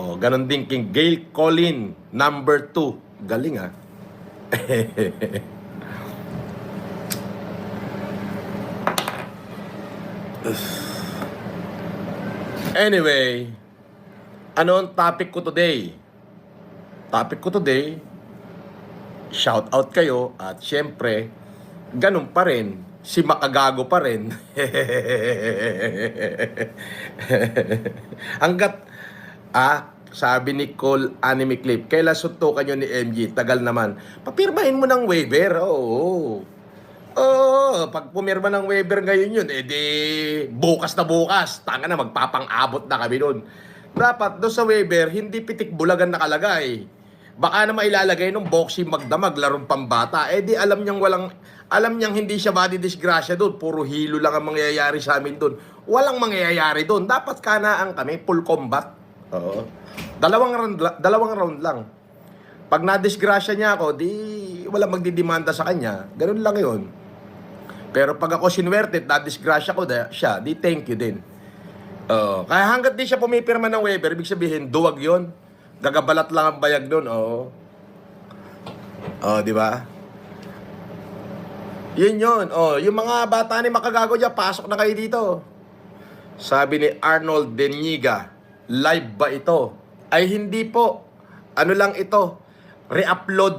Oh, ganon din king Gail Colin, number 2. Galing ah. Anyway, ano ang topic ko today? Topic ko today, shout out kayo at syempre, ganun pa rin, si Makagago pa rin. Hanggat, sabi ni Cole Anime Clip, kailan suntukan nyo ni MG? Tagal naman. Papirmahin mo ng waiver, oo. Oo, pag pumirma ng waiver ngayon yun, edi bukas na bukas, tanga na, magpapang-abot na kami doon. Dapat doon sa waiver, hindi pitik bulagan nakalagay. Baka na mailalagay nung boxing magdamag, larong pambata. Edi alam niyang hindi siya madidisgrasya doon. Puro hilo lang ang mangyayari sa amin doon. Walang mangyayari doon. Dapat kanaan kami, full combat. Oo. Dalawang round lang. Pag nadisgrasya niya ako, di wala magdidemanda sa kanya. Ganun lang yun. Pero pag ako sinwerte, nadisgrasya ko siya, di thank you din. Kaya hanggat di siya pumipirma ng waiver, ibig sabihin, duwag yun. Gagabalat lang ang bayag doon. Di ba? Yun yun. Yung mga bata ni Makagago dyan, pasok na kayo dito. Sabi ni Arnold Deniga, live ba ito? Ay hindi po. Ano lang ito? Re-upload.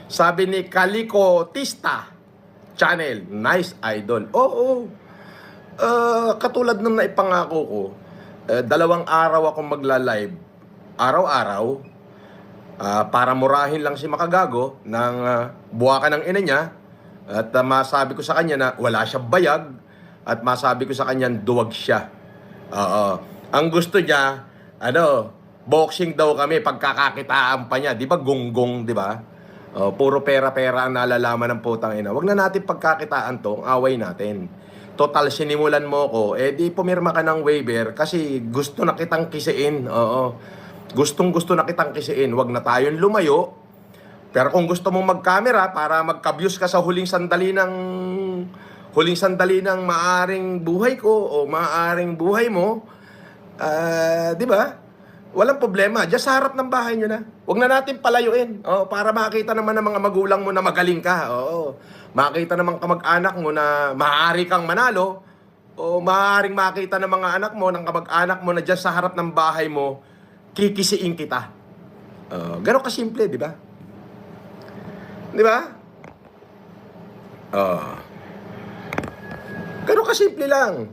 Sabi ni Calico Tista Channel, nice idol. Oo. Katulad nung naipangako ko, 2 araw ako magla-live. Araw-araw. Para murahin lang si Makagago ng buwakan ng ina niya. At masabi ko sa kanya na wala siyang bayag. At masabi ko sa kanya duwag siya. Ang gusto niya, boxing daw kami, pagkakakitaan pa niya. Di ba gonggong, di ba? Puro pera-pera ang nalalaman ng putang ina. Huwag na natin pagkakitaan to, away natin. Total, sinimulan mo ko, di pumirma ka ng waiver kasi gusto na kitang kisiin. Gustong-gusto na kitang kisiin. Huwag na tayong lumayo. Pero kung gusto mong mag-camera para magka-views ka sa huling sandali ng maaring buhay ko o maaring buhay mo, di ba? Walang problema. Diyan sa harap ng bahay nyo na. Huwag na natin palayuin. Para makita naman ng mga magulang mo na magaling ka. Makita naman kamag-anak mo na maaari kang manalo. O maaaring makita ng mga anak mo, ng kamag-anak mo na diyan sa harap ng bahay mo, kikisiin kita. Gano'n kasimple, di ba? Di ba? Gano'n kasimple lang.